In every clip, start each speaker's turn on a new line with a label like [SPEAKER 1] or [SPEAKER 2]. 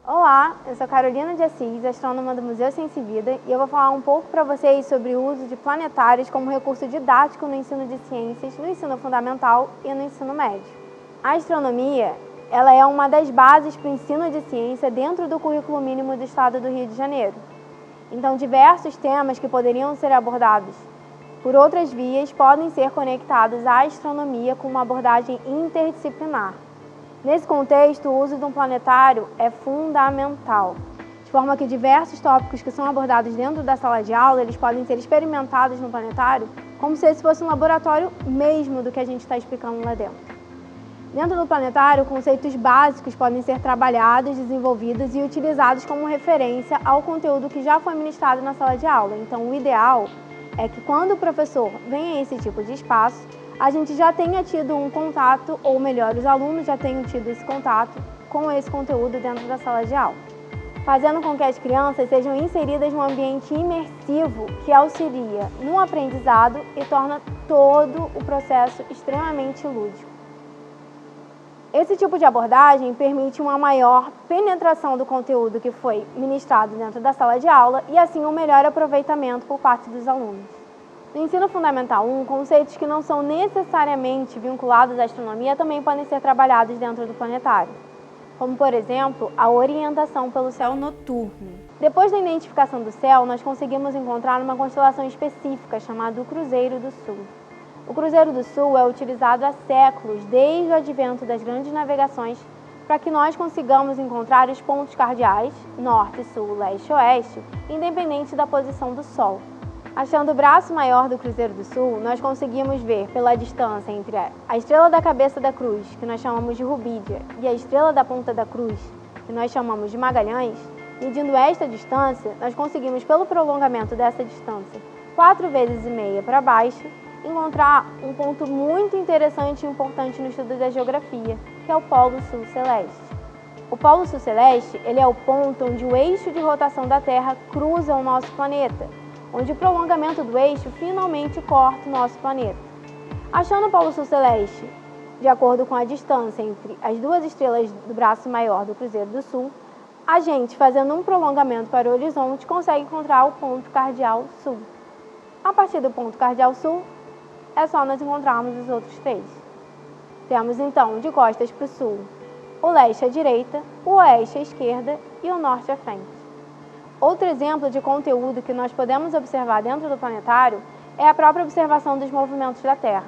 [SPEAKER 1] Olá, eu sou Carolina de Assis, astrônoma do Museu Ciência e Vida, e eu vou falar um pouco para vocês sobre o uso de planetários como recurso didático no ensino de ciências, no ensino fundamental e no ensino médio. A astronomia, ela é uma das bases para o ensino de ciência dentro do currículo mínimo do estado do Rio de Janeiro. Então, diversos temas que poderiam ser abordados por outras vias podem ser conectados à astronomia com uma abordagem interdisciplinar. Nesse contexto, o uso de um planetário é fundamental, de forma que diversos tópicos que são abordados dentro da sala de aula, eles podem ser experimentados no planetário, como se esse fosse um laboratório mesmo do que a gente está explicando lá dentro. Dentro do planetário, conceitos básicos podem ser trabalhados, desenvolvidos e utilizados como referência ao conteúdo que já foi ministrado na sala de aula. Então, o ideal é que quando o professor vem a esse tipo de espaço, a gente já tenha tido um contato, ou melhor, os alunos já tenham tido esse contato com esse conteúdo dentro da sala de aula, fazendo com que as crianças sejam inseridas num ambiente imersivo que auxilia no aprendizado e torna todo o processo extremamente lúdico. Esse tipo de abordagem permite uma maior penetração do conteúdo que foi ministrado dentro da sala de aula e, assim, um melhor aproveitamento por parte dos alunos. No ensino fundamental 1, conceitos que não são necessariamente vinculados à astronomia também podem ser trabalhados dentro do planetário, como, por exemplo, a orientação pelo céu noturno. Depois da identificação do céu, nós conseguimos encontrar uma constelação específica chamada o Cruzeiro do Sul. O Cruzeiro do Sul é utilizado há séculos, desde o advento das grandes navegações, para que nós consigamos encontrar os pontos cardeais, norte, sul, leste e oeste, independente da posição do Sol. Achando o braço maior do Cruzeiro do Sul, nós conseguimos ver pela distância entre a estrela da cabeça da cruz, que nós chamamos de Rubídia, e a estrela da ponta da cruz, que nós chamamos de Magalhães. Medindo esta distância, nós conseguimos, pelo prolongamento dessa distância, 4,5 vezes para baixo, encontrar um ponto muito interessante e importante no estudo da geografia, que é o Polo Sul Celeste. O Polo Sul Celeste, ele é o ponto onde o eixo de rotação da Terra cruza o nosso planeta, onde o prolongamento do eixo finalmente corta o nosso planeta. Achando o Polo Sul Celeste, de acordo com a distância entre as duas estrelas do braço maior do Cruzeiro do Sul, a gente, fazendo um prolongamento para o horizonte, consegue encontrar o ponto cardeal sul. A partir do ponto cardeal sul, é só nós encontrarmos os outros três. Temos então, de costas para o sul, o leste à direita, o oeste à esquerda e o norte à frente. Outro exemplo de conteúdo que nós podemos observar dentro do planetário é a própria observação dos movimentos da Terra.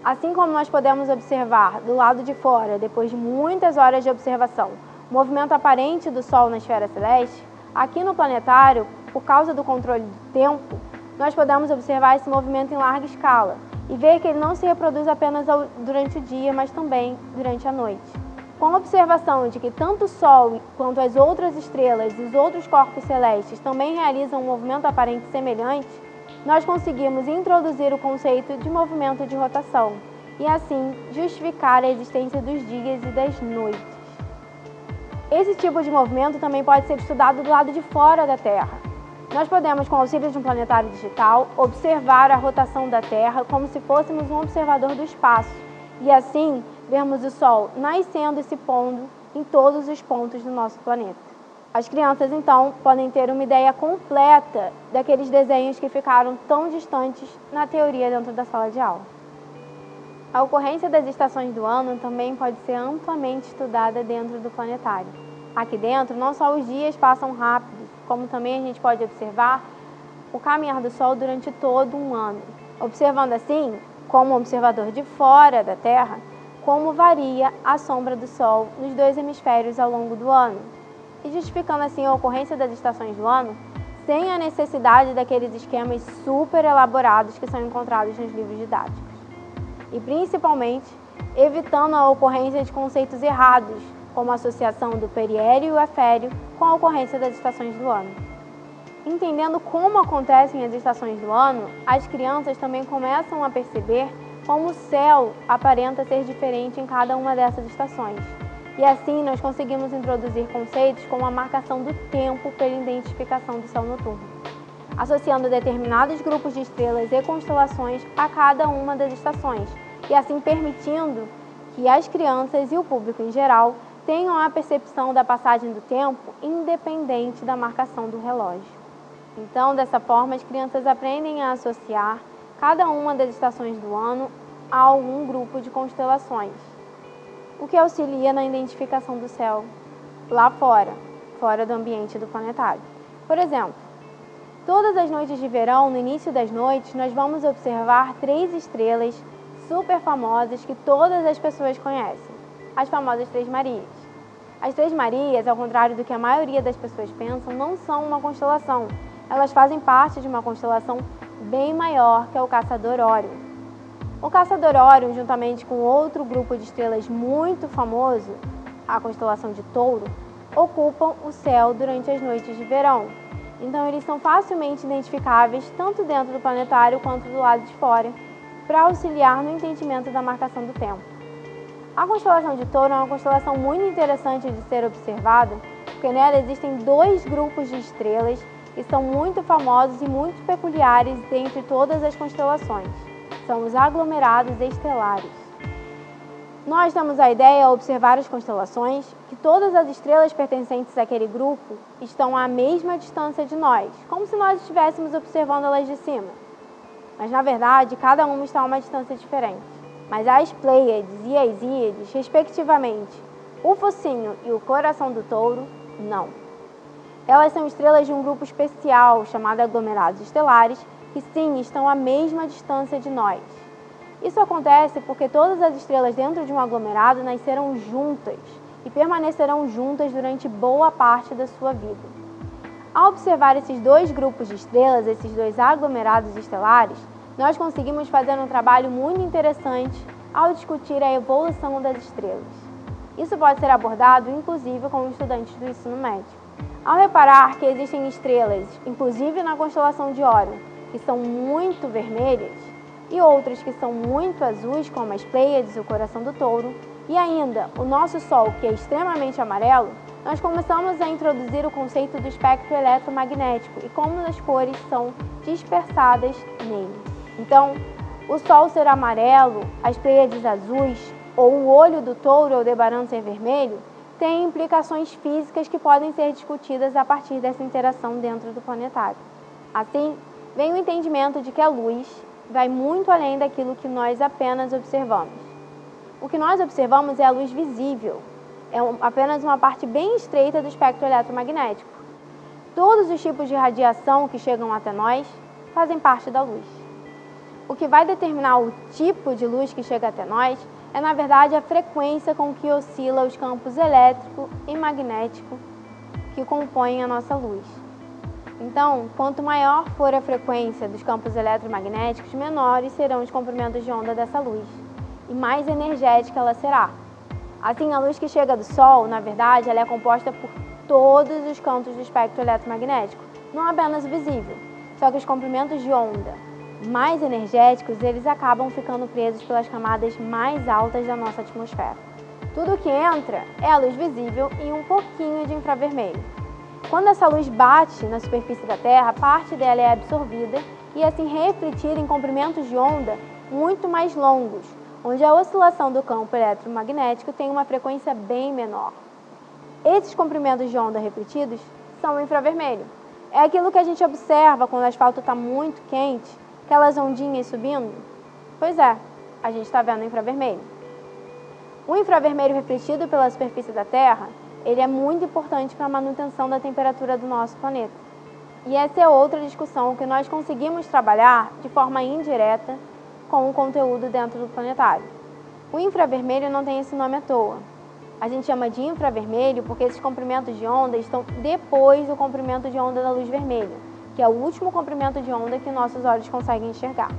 [SPEAKER 1] Assim como nós podemos observar do lado de fora, depois de muitas horas de observação, o movimento aparente do Sol na esfera celeste, aqui no planetário, por causa do controle do tempo, nós podemos observar esse movimento em larga escala e ver que ele não se reproduz apenas durante o dia, mas também durante a noite. Com a observação de que tanto o Sol quanto as outras estrelas e os outros corpos celestes também realizam um movimento aparente semelhante, nós conseguimos introduzir o conceito de movimento de rotação e, assim, justificar a existência dos dias e das noites. Esse tipo de movimento também pode ser estudado do lado de fora da Terra. Nós podemos, com o auxílio de um planetário digital, observar a rotação da Terra como se fôssemos um observador do espaço e, assim, vermos o Sol nascendo e se pondo em todos os pontos do nosso planeta. As crianças, então, podem ter uma ideia completa daqueles desenhos que ficaram tão distantes na teoria dentro da sala de aula. A ocorrência das estações do ano também pode ser amplamente estudada dentro do planetário. Aqui dentro, não só os dias passam rápido, como também a gente pode observar o caminhar do Sol durante todo um ano, observando assim, como um observador de fora da Terra, como varia a sombra do Sol nos dois hemisférios ao longo do ano, e justificando assim a ocorrência das estações do ano sem a necessidade daqueles esquemas super elaborados que são encontrados nos livros didáticos. E principalmente, evitando a ocorrência de conceitos errados, como a associação do periélio e o efério com a ocorrência das estações do ano. Entendendo como acontecem as estações do ano, as crianças também começam a perceber como o céu aparenta ser diferente em cada uma dessas estações. E assim nós conseguimos introduzir conceitos como a marcação do tempo pela identificação do céu noturno, associando determinados grupos de estrelas e constelações a cada uma das estações, e assim permitindo que as crianças e o público em geral tenham a percepção da passagem do tempo independente da marcação do relógio. Então, dessa forma, as crianças aprendem a associar cada uma das estações do ano a algum grupo de constelações, o que auxilia na identificação do céu lá fora do ambiente do planetário. Por exemplo, todas as noites de verão, no início das noites, nós vamos observar 3 estrelas super famosas que todas as pessoas conhecem, as famosas Três Marias. As Três Marias, ao contrário do que a maioria das pessoas pensam, não são uma constelação. Elas fazem parte de uma constelação bem maior, que é o Caçador Órion. O Caçador Órion, juntamente com outro grupo de estrelas muito famoso, a constelação de Touro, ocupam o céu durante as noites de verão. Então, eles são facilmente identificáveis tanto dentro do planetário quanto do lado de fora, para auxiliar no entendimento da marcação do tempo. A constelação de Touro é uma constelação muito interessante de ser observada, porque nela existem 2 grupos de estrelas que são muito famosos e muito peculiares dentre todas as constelações. São os aglomerados estelares. Nós temos a ideia, ao observar as constelações, que todas as estrelas pertencentes àquele grupo estão à mesma distância de nós, como se nós estivéssemos observando elas de cima. Mas, na verdade, cada uma está a uma distância diferente. Mas as Pleiades e as Íades, respectivamente, o Focinho e o Coração do Touro, não. Elas são estrelas de um grupo especial, chamado aglomerados estelares, que sim, estão à mesma distância de nós. Isso acontece porque todas as estrelas dentro de um aglomerado nasceram juntas e permanecerão juntas durante boa parte da sua vida. Ao observar esses 2 grupos de estrelas, esses 2 aglomerados estelares, nós conseguimos fazer um trabalho muito interessante ao discutir a evolução das estrelas. Isso pode ser abordado, inclusive, com estudantes do ensino médio. Ao reparar que existem estrelas, inclusive na constelação de Órion, que são muito vermelhas, e outras que são muito azuis, como as Pleiades e o Coração do Touro, e ainda o nosso Sol, que é extremamente amarelo, nós começamos a introduzir o conceito do espectro eletromagnético e como as cores são dispersadas nele. Então, o Sol ser amarelo, as Pleiades azuis, ou o olho do Touro ou Aldebaran ser vermelho, tem implicações físicas que podem ser discutidas a partir dessa interação dentro do planetário. Assim, vem o entendimento de que a luz vai muito além daquilo que nós apenas observamos. O que nós observamos é a luz visível, apenas uma parte bem estreita do espectro eletromagnético. Todos os tipos de radiação que chegam até nós fazem parte da luz. O que vai determinar o tipo de luz que chega até nós é, na verdade, a frequência com que oscila os campos elétrico e magnético que compõem a nossa luz. Então, quanto maior for a frequência dos campos eletromagnéticos, menores serão os comprimentos de onda dessa luz e mais energética ela será. Assim, a luz que chega do Sol, na verdade, ela é composta por todos os cantos do espectro eletromagnético, não apenas o visível. Só que os comprimentos de onda mais energéticos, eles acabam ficando presos pelas camadas mais altas da nossa atmosfera. Tudo que entra é a luz visível e um pouquinho de infravermelho. Quando essa luz bate na superfície da Terra, parte dela é absorvida e assim refletida em comprimentos de onda muito mais longos, onde a oscilação do campo eletromagnético tem uma frequência bem menor. Esses comprimentos de onda refletidos são o infravermelho. É aquilo que a gente observa quando o asfalto está muito quente, aquelas ondinhas subindo. Pois é, a gente está vendo o infravermelho. O infravermelho refletido pela superfície da Terra, ele é muito importante para a manutenção da temperatura do nosso planeta. E essa é outra discussão que nós conseguimos trabalhar de forma indireta com o conteúdo dentro do planetário. O infravermelho não tem esse nome à toa. A gente chama de infravermelho porque esses comprimentos de onda estão depois do comprimento de onda da luz vermelha, que é o último comprimento de onda que nossos olhos conseguem enxergar.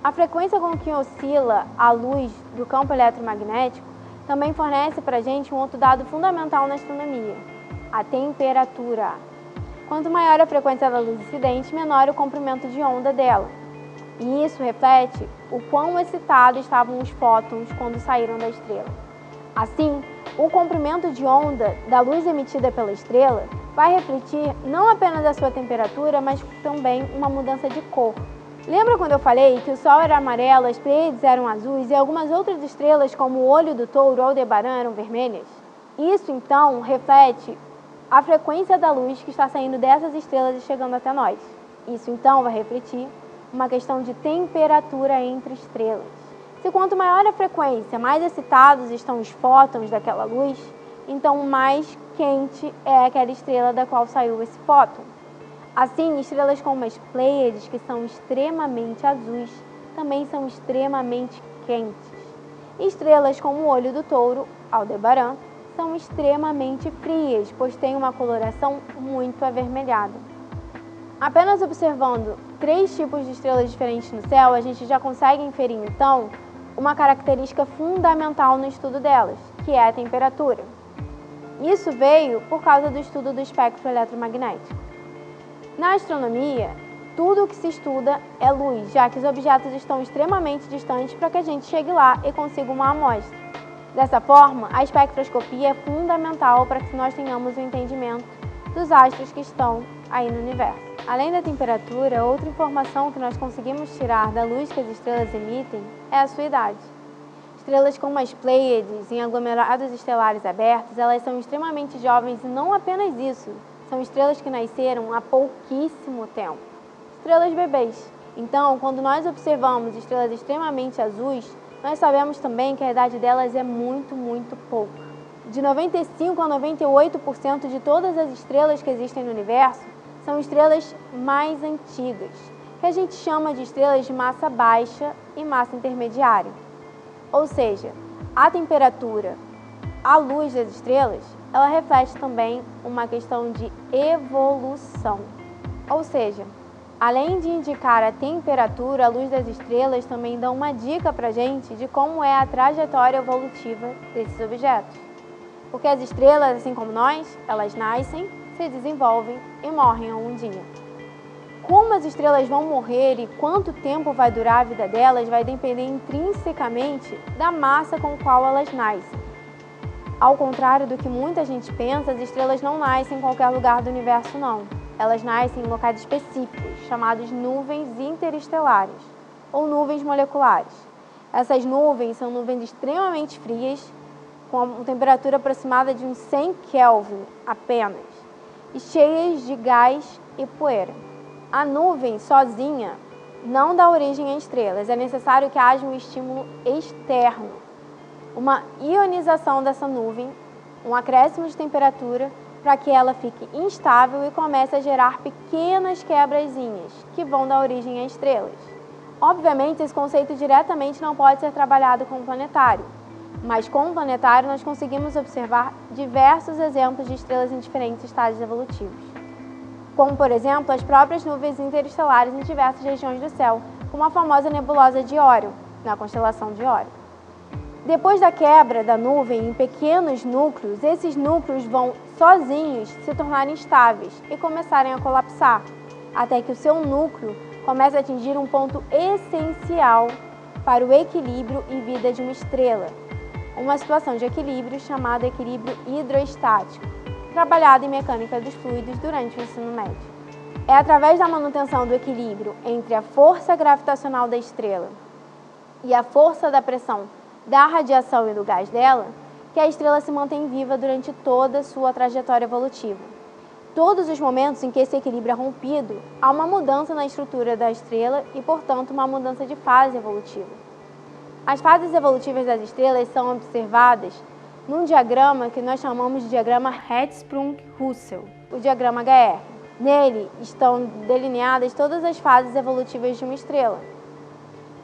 [SPEAKER 1] A frequência com que oscila a luz do campo eletromagnético também fornece para a gente um outro dado fundamental na astronomia, a temperatura. Quanto maior a frequência da luz incidente, menor o comprimento de onda dela. E isso reflete o quão excitados estavam os fótons quando saíram da estrela. Assim, o comprimento de onda da luz emitida pela estrela vai refletir não apenas a sua temperatura, mas também uma mudança de cor. Lembra quando eu falei que o Sol era amarelo, as Pleiades eram azuis e algumas outras estrelas, como o Olho do Touro ou Aldebaran, eram vermelhas? Isso, então, reflete a frequência da luz que está saindo dessas estrelas e chegando até nós. Isso, então, vai refletir uma questão de temperatura entre estrelas. Se quanto maior a frequência, mais excitados estão os fótons daquela luz, então mais quente é aquela estrela da qual saiu esse fóton. Assim, estrelas como as Pleiades, que são extremamente azuis, também são extremamente quentes. Estrelas como o Olho do Touro, Aldebaran, são extremamente frias, pois têm uma coloração muito avermelhada. Apenas observando 3 tipos de estrelas diferentes no céu, a gente já consegue inferir, então, uma característica fundamental no estudo delas, que é a temperatura. Isso veio por causa do estudo do espectro eletromagnético. Na astronomia, tudo o que se estuda é luz, já que os objetos estão extremamente distantes para que a gente chegue lá e consiga uma amostra. Dessa forma, a espectroscopia é fundamental para que nós tenhamos o entendimento dos astros que estão aí no universo. Além da temperatura, outra informação que nós conseguimos tirar da luz que as estrelas emitem é a sua idade. Estrelas como as Pleiades, em aglomerados estelares abertos, elas são extremamente jovens e não apenas isso, são estrelas que nasceram há pouquíssimo tempo. Estrelas bebês. Então, quando nós observamos estrelas extremamente azuis, nós sabemos também que a idade delas é muito pouca. De 95% a 98% de todas as estrelas que existem no universo são estrelas mais antigas, que a gente chama de estrelas de massa baixa e massa intermediária. Ou seja, a temperatura, a luz das estrelas, ela reflete também uma questão de evolução. Ou seja, além de indicar a temperatura, a luz das estrelas também dá uma dica para a gente de como é a trajetória evolutiva desses objetos. Porque as estrelas, assim como nós, elas nascem, se desenvolvem e morrem um dia. Como as estrelas vão morrer e quanto tempo vai durar a vida delas vai depender intrinsecamente da massa com a qual elas nascem. Ao contrário do que muita gente pensa, as estrelas não nascem em qualquer lugar do universo, não. Elas nascem em locais específicos, chamados nuvens interestelares, ou nuvens moleculares. Essas nuvens são nuvens extremamente frias, com uma temperatura aproximada de uns 100 Kelvin apenas, e cheias de gás e poeira. A nuvem sozinha não dá origem a estrelas, é necessário que haja um estímulo externo, uma ionização dessa nuvem, um acréscimo de temperatura para que ela fique instável e comece a gerar pequenas quebrazinhas que vão dar origem a estrelas. Obviamente, esse conceito diretamente não pode ser trabalhado com o planetário, mas com o planetário nós conseguimos observar diversos exemplos de estrelas em diferentes estágios evolutivos, como, por exemplo, as próprias nuvens interestelares em diversas regiões do céu, como a famosa nebulosa de Órion, na constelação de Órion. Depois da quebra da nuvem em pequenos núcleos, esses núcleos vão sozinhos se tornarem instáveis e começarem a colapsar, até que o seu núcleo comece a atingir um ponto essencial para o equilíbrio e vida de uma estrela, uma situação de equilíbrio chamada equilíbrio hidroestático, trabalhada em mecânica dos fluidos durante o ensino médio. É através da manutenção do equilíbrio entre a força gravitacional da estrela e a força da pressão da radiação e do gás dela, que a estrela se mantém viva durante toda a sua trajetória evolutiva. Todos os momentos em que esse equilíbrio é rompido, há uma mudança na estrutura da estrela e, portanto, uma mudança de fase evolutiva. As fases evolutivas das estrelas são observadas num diagrama que nós chamamos de diagrama Hertzsprung-Russell, o diagrama HR. Nele estão delineadas todas as fases evolutivas de uma estrela.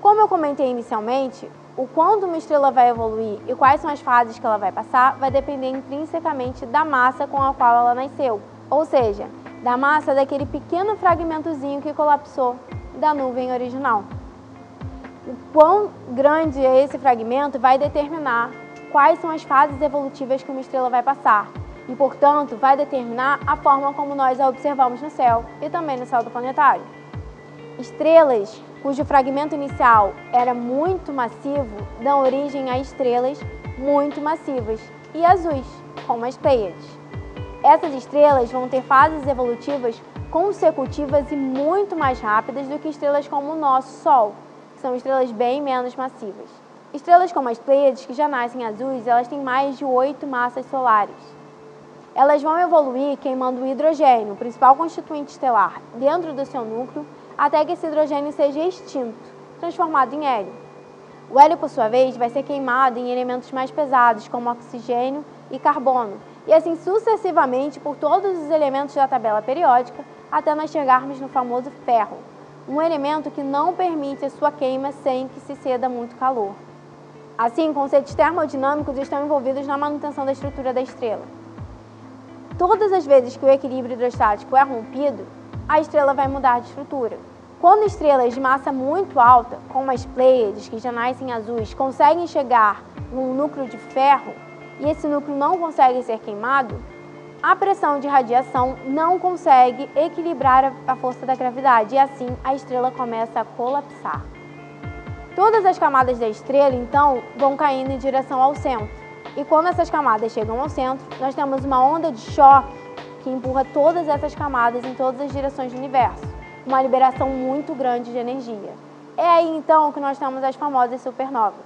[SPEAKER 1] Como eu comentei inicialmente, o quanto uma estrela vai evoluir e quais são as fases que ela vai passar vai depender intrinsecamente da massa com a qual ela nasceu, ou seja, da massa daquele pequeno fragmentozinho que colapsou da nuvem original. O quão grande é esse fragmento vai determinar quais são as fases evolutivas que uma estrela vai passar e, portanto, vai determinar a forma como nós a observamos no céu e também no céu do planetário. Estrelas cujo fragmento inicial era muito massivo, dão origem a estrelas muito massivas e azuis, como as Pleiades. Essas estrelas vão ter fases evolutivas consecutivas e muito mais rápidas do que estrelas como o nosso Sol, que são estrelas bem menos massivas. Estrelas como as Pleiades, que já nascem azuis, elas têm mais de 8 massas solares. Elas vão evoluir queimando o hidrogênio, o principal constituinte estelar, dentro do seu núcleo, até que esse hidrogênio seja extinto, transformado em hélio. O hélio, por sua vez, vai ser queimado em elementos mais pesados, como oxigênio e carbono, e assim sucessivamente por todos os elementos da tabela periódica, até nós chegarmos no famoso ferro, um elemento que não permite a sua queima sem que se ceda muito calor. Assim, conceitos termodinâmicos estão envolvidos na manutenção da estrutura da estrela. Todas as vezes que o equilíbrio hidrostático é rompido, a estrela vai mudar de estrutura. Quando estrelas de massa muito alta, como as Pleiades, que já nascem azuis, conseguem chegar num núcleo de ferro e esse núcleo não consegue ser queimado, a pressão de radiação não consegue equilibrar a força da gravidade e assim a estrela começa a colapsar. Todas as camadas da estrela, então, vão caindo em direção ao centro. E quando essas camadas chegam ao centro, nós temos uma onda de choque que empurra todas essas camadas em todas as direções do universo, uma liberação muito grande de energia. É aí, então, que nós temos as famosas supernovas.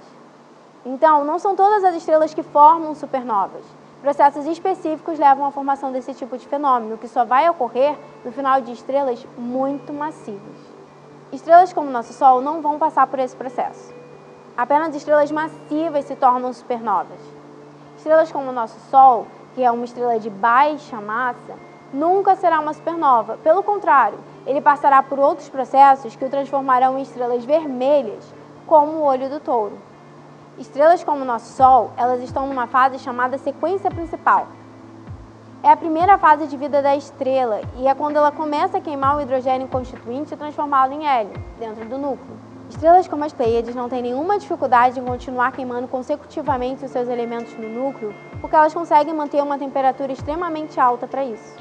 [SPEAKER 1] Então, não são todas as estrelas que formam supernovas. Processos específicos levam à formação desse tipo de fenômeno, que só vai ocorrer no final de estrelas muito massivas. Estrelas como o nosso Sol não vão passar por esse processo. Apenas estrelas massivas se tornam supernovas. Estrelas como o nosso Sol, que é uma estrela de baixa massa, nunca será uma supernova. Pelo contrário, ele passará por outros processos que o transformarão em estrelas vermelhas, como o olho do touro. Estrelas como o nosso Sol, elas estão numa fase chamada sequência principal. É a primeira fase de vida da estrela e é quando ela começa a queimar o hidrogênio constituinte transformado em hélio, dentro do núcleo. Estrelas como as Pleiades não têm nenhuma dificuldade em continuar queimando consecutivamente os seus elementos no núcleo, porque elas conseguem manter uma temperatura extremamente alta para isso.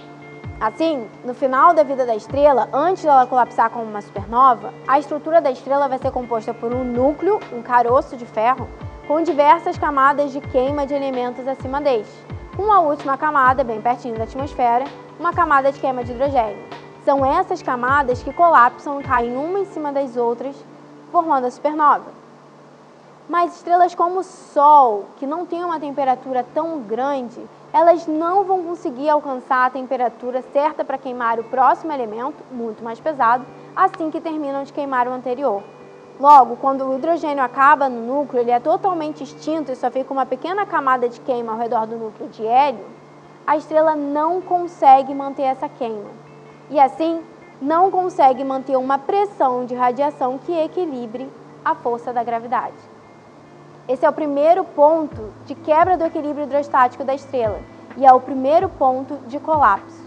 [SPEAKER 1] Assim, no final da vida da estrela, antes dela colapsar como uma supernova, a estrutura da estrela vai ser composta por um núcleo, um caroço de ferro, com diversas camadas de queima de elementos acima deste. Com a última camada, bem pertinho da atmosfera, uma camada de queima de hidrogênio. São essas camadas que colapsam e caem uma em cima das outras, formando a supernova. Mas estrelas como o Sol, que não tem uma temperatura tão grande, elas não vão conseguir alcançar a temperatura certa para queimar o próximo elemento, muito mais pesado, assim que terminam de queimar o anterior. Logo, quando o hidrogênio acaba no núcleo, ele é totalmente extinto e só fica uma pequena camada de queima ao redor do núcleo de hélio, a estrela não consegue manter essa queima. E assim, não consegue manter uma pressão de radiação que equilibre a força da gravidade. Esse é o primeiro ponto de quebra do equilíbrio hidrostático da estrela e é o primeiro ponto de colapso.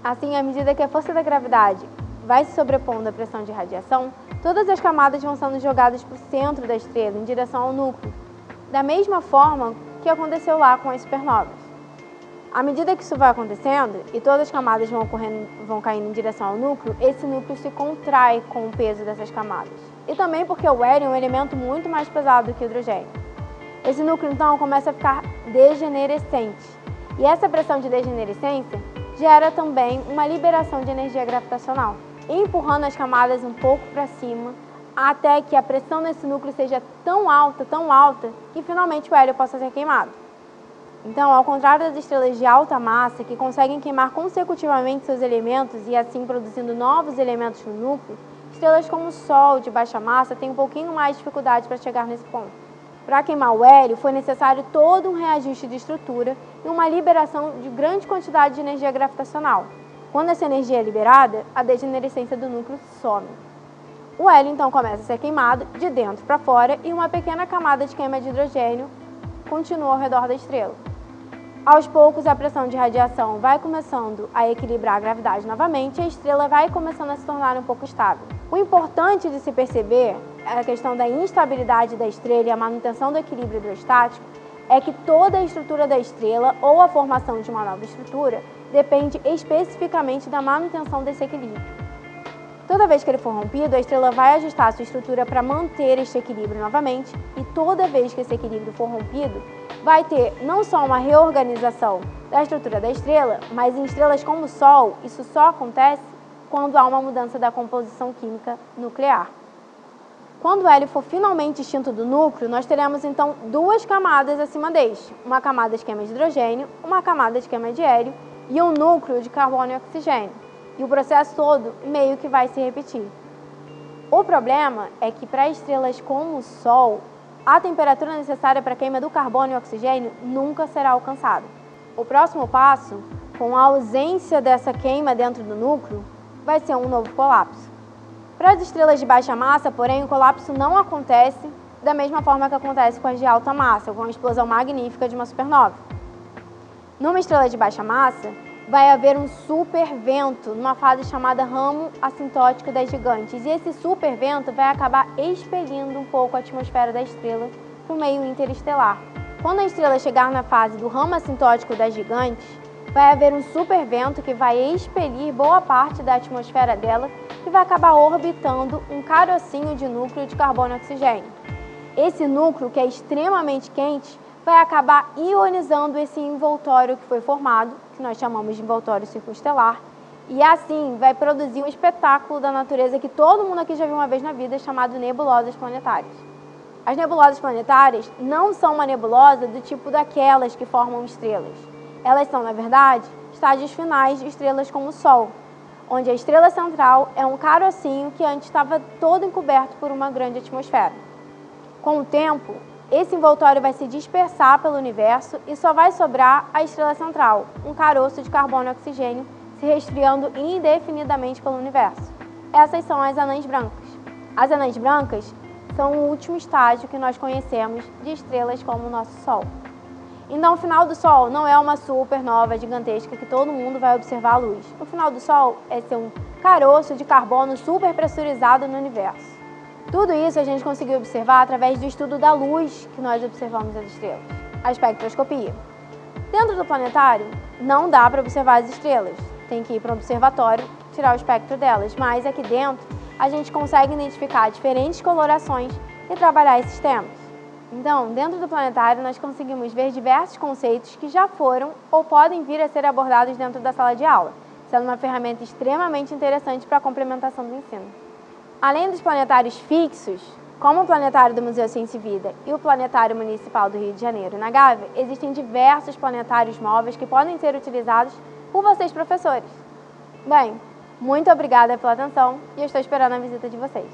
[SPEAKER 1] Assim, à medida que a força da gravidade vai se sobrepondo à pressão de radiação, todas as camadas vão sendo jogadas para o centro da estrela, em direção ao núcleo, da mesma forma que aconteceu lá com as supernovas. À medida que isso vai acontecendo e todas as camadas vão caindo em direção ao núcleo, esse núcleo se contrai com o peso dessas camadas. E também porque o hélio é um elemento muito mais pesado do que o hidrogênio. Esse núcleo, então, começa a ficar degenerescente. E essa pressão de degenerescência gera também uma liberação de energia gravitacional, empurrando as camadas um pouco para cima, até que a pressão nesse núcleo seja tão alta, que finalmente o hélio possa ser queimado. Então, ao contrário das estrelas de alta massa, que conseguem queimar consecutivamente seus elementos e assim produzindo novos elementos no núcleo, estrelas como o Sol, de baixa massa, têm um pouquinho mais de dificuldade para chegar nesse ponto. Para queimar o hélio, foi necessário todo um reajuste de estrutura e uma liberação de grande quantidade de energia gravitacional. Quando essa energia é liberada, a degenerescência do núcleo some. O hélio, então, começa a ser queimado de dentro para fora e uma pequena camada de queima de hidrogênio continua ao redor da estrela. Aos poucos, a pressão de radiação vai começando a equilibrar a gravidade novamente e a estrela vai começando a se tornar um pouco estável. O importante de se perceber a questão da instabilidade da estrela e a manutenção do equilíbrio hidrostático é que toda a estrutura da estrela ou a formação de uma nova estrutura depende especificamente da manutenção desse equilíbrio. Toda vez que ele for rompido, a estrela vai ajustar sua estrutura para manter este equilíbrio novamente, e toda vez que esse equilíbrio for rompido, vai ter não só uma reorganização da estrutura da estrela, mas em estrelas como o Sol, isso só acontece quando há uma mudança da composição química nuclear. Quando o hélio for finalmente extinto do núcleo, nós teremos então duas camadas acima deste, uma camada esquema de hidrogênio, uma camada esquema de hélio e um núcleo de carbono e oxigênio. E o processo todo meio que vai se repetir. O problema é que para estrelas como o Sol, a temperatura necessária para a queima do carbono e oxigênio nunca será alcançada. O próximo passo, com a ausência dessa queima dentro do núcleo, vai ser um novo colapso. Para as estrelas de baixa massa, porém, o colapso não acontece da mesma forma que acontece com as de alta massa, com a explosão magnífica de uma supernova. Numa estrela de baixa massa, vai haver um supervento numa fase chamada ramo assintótico das gigantes, e esse supervento vai acabar expelindo um pouco a atmosfera da estrela para o meio interestelar. Quando a estrela chegar na fase do ramo assintótico das gigantes, vai haver um supervento que vai expelir boa parte da atmosfera dela e vai acabar orbitando um carocinho de núcleo de carbono e oxigênio. Esse núcleo, que é extremamente quente, vai acabar ionizando esse envoltório que foi formado, que nós chamamos de envoltório circunstelar, e assim vai produzir um espetáculo da natureza que todo mundo aqui já viu uma vez na vida, chamado nebulosas planetárias. As nebulosas planetárias não são uma nebulosa do tipo daquelas que formam estrelas. Elas são, na verdade, estágios finais de estrelas como o Sol, onde a estrela central é um carocinho que antes estava todo encoberto por uma grande atmosfera. Com o tempo, esse envoltório vai se dispersar pelo universo e só vai sobrar a estrela central, um caroço de carbono e oxigênio, se resfriando indefinidamente pelo universo. Essas são as anãs brancas. As anãs brancas são o último estágio que nós conhecemos de estrelas como o nosso Sol. Então, o final do Sol não é uma supernova gigantesca que todo mundo vai observar a luz. O final do Sol é ser um caroço de carbono superpressurizado no universo. Tudo isso a gente conseguiu observar através do estudo da luz que nós observamos as estrelas, a espectroscopia. Dentro do planetário, não dá para observar as estrelas, tem que ir para um observatório, tirar o espectro delas, mas aqui dentro a gente consegue identificar diferentes colorações e trabalhar esses temas. Então, dentro do planetário, nós conseguimos ver diversos conceitos que já foram ou podem vir a ser abordados dentro da sala de aula, sendo uma ferramenta extremamente interessante para a complementação do ensino. Além dos planetários fixos, como o planetário do Museu Ciência e Vida e o Planetário Municipal do Rio de Janeiro, na Gávea, existem diversos planetários móveis que podem ser utilizados por vocês, professores. Bem, muito obrigada pela atenção e eu estou esperando a visita de vocês.